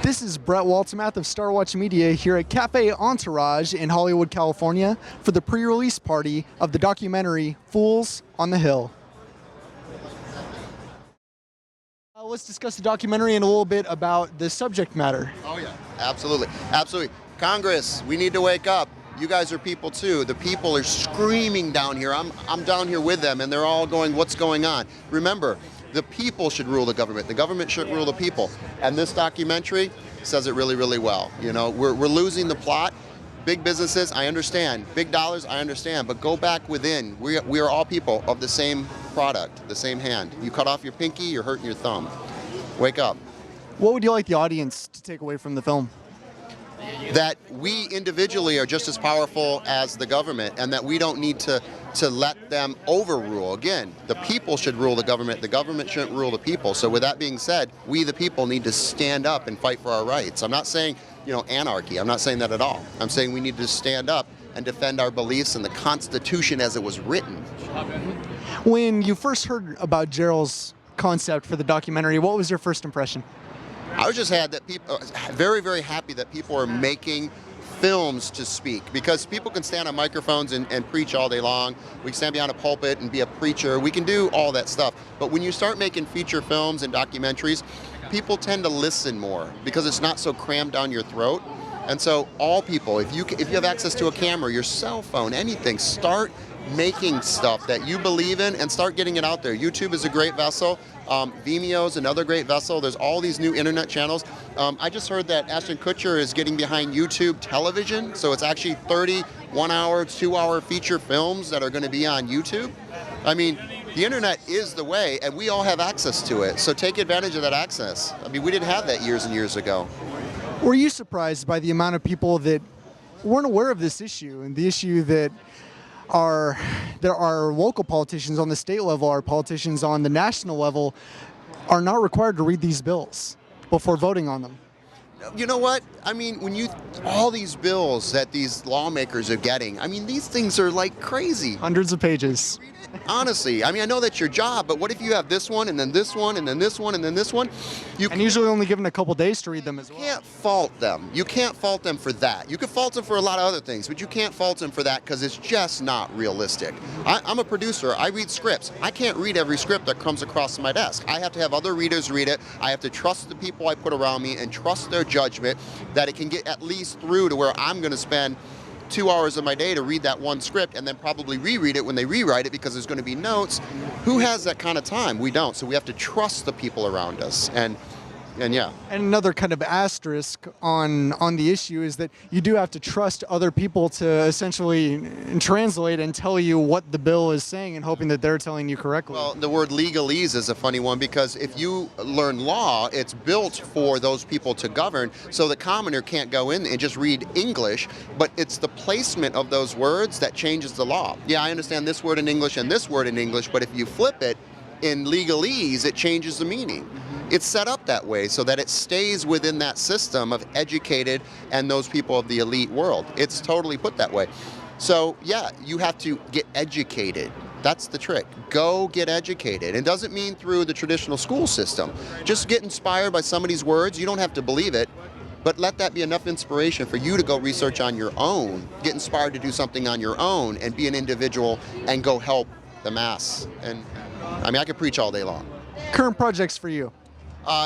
This is Brett Waltemath of Star Watch Media here at Cafe Entourage in Hollywood, California for the pre-release party of the documentary Fools on the Hill. Let's discuss the documentary and a little bit about the subject matter. Oh yeah, absolutely, absolutely. Congress, we need to wake up. You guys are people too. The people are screaming down here. I'm down here with them and they're all going, what's going on? Remember, the people should rule the government. The government shouldn't rule the people. And this documentary says it really, really well. You know, we're losing the plot. Big businesses, I understand. Big dollars, I understand. But go back within. We are all people of the same product, the same hand. You cut off your pinky, you're hurting your thumb. Wake up. What would you like the audience to take away from the film? That we individually are just as powerful as the government and that we don't need to let them overrule. Again, the people should rule the government shouldn't rule the people. So with that being said, we the people need to stand up and fight for our rights. I'm not saying, you know, anarchy. I'm not saying that at all. I'm saying we need to stand up and defend our beliefs and the Constitution as it was written. When you first heard about Gerald's concept for the documentary, what was your first impression? I was just very, very happy that people are making films to speak, because people can stand on microphones and preach all day long. We can stand behind a pulpit and be a preacher. We can do all that stuff. But when you start making feature films and documentaries, people tend to listen more because it's not so crammed down your throat. And so all people, if you have access to a camera, your cell phone, anything, start making stuff that you believe in and start getting it out there. YouTube is a great vessel. Vimeo is another great vessel. There's all these new internet channels. I just heard that Ashton Kutcher is getting behind YouTube television, so it's actually 30 1-hour, 2-hour feature films that are going to be on YouTube. I mean, the internet is the way, and we all have access to it, so take advantage of that access. I mean, we didn't have that years and years ago. Were you surprised by the amount of people that weren't aware of this issue and the issue that there are local politicians on the state level, our politicians on the national level are not required to read these bills before voting on them? You know what? I mean, all these bills that these lawmakers are getting, I mean, these things are like crazy. Hundreds of pages. Honestly, I mean, I know that's your job, but what if you have this one, and then this one, and then this one, and then this one? And usually only given a couple days to read them as well. You can't fault them. You can't fault them for that. You can fault them for a lot of other things, but you can't fault them for that because it's just not realistic. I'm a producer. I read scripts. I can't read every script that comes across my desk. I have to have other readers read it. I have to trust the people I put around me and trust their judgment that it can get at least through to where I'm going to spend 2 hours of my day to read that one script and then probably reread it when they rewrite it because there's going to be notes. Who has that kind of time? We don't. So we have to trust the people around us. And yeah. And another kind of asterisk on the issue is that you do have to trust other people to essentially translate and tell you what the bill is saying and hoping that they're telling you correctly. Well, the word legalese is a funny one because if you learn law, it's built for those people to govern, so the commoner can't go in and just read English, but it's the placement of those words that changes the law. Yeah, I understand this word in English and this word in English, but if you flip it in legalese, it changes the meaning. It's set up that way so that it stays within that system of educated and those people of the elite world. It's totally put that way. So yeah, you have to get educated. That's the trick. Go get educated. It doesn't mean through the traditional school system. Just get inspired by somebody's words. You don't have to believe it, but let that be enough inspiration for you to go research on your own, get inspired to do something on your own and be an individual and go help the mass. And I mean, I could preach all day long. Current projects for you?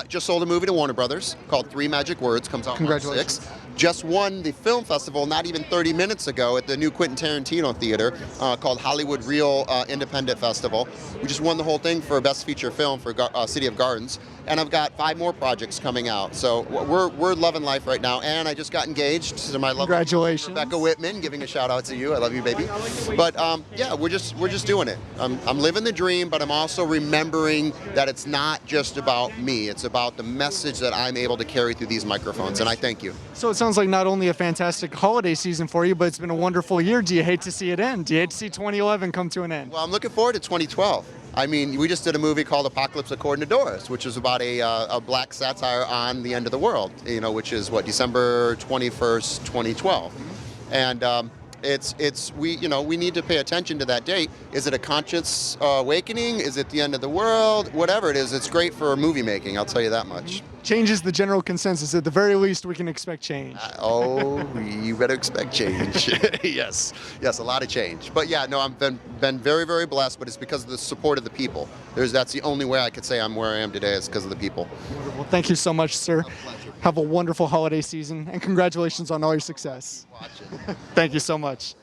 Just sold a movie to Warner Brothers called 3 Magic Words, comes out March 6th. Just won the film festival not even 30 minutes ago at the new Quentin Tarantino Theater called Hollywood Real Independent Festival. We just won the whole thing for Best Feature Film for City of Gardens. And I've got 5 more projects coming out. So we're loving life right now. And I just got engaged to my lovely Congratulations. Rebecca Whitman, giving a shout out to you. I love you, baby. But yeah, we're just doing it. I'm living the dream, but I'm also remembering that it's not just about me. It's about the message that I'm able to carry through these microphones. And I thank you. So it sounds like not only a fantastic holiday season for you, but it's been a wonderful year. Do you hate to see it end? Do you hate to see 2011 come to an end? Well, I'm looking forward to 2012. I mean, we just did a movie called Apocalypse According to Doris, which is about a black satire on the end of the world, you know, which is what, December 21st, 2012. And we need to pay attention to that date. Is it a conscious awakening? Is it the end of the world? Whatever it is, it's great for movie making, I'll tell you that much. Change is the general consensus. At the very least, we can expect change. You better expect change. Yes, a lot of change. But yeah, no, I've been very, very blessed, but it's because of the support of the people. That's the only way I could say I'm where I am today is because of the people. Well, thank you so much, sir. Pleasure. Have a wonderful holiday season, and congratulations on all your success. Watching. Thank you so much.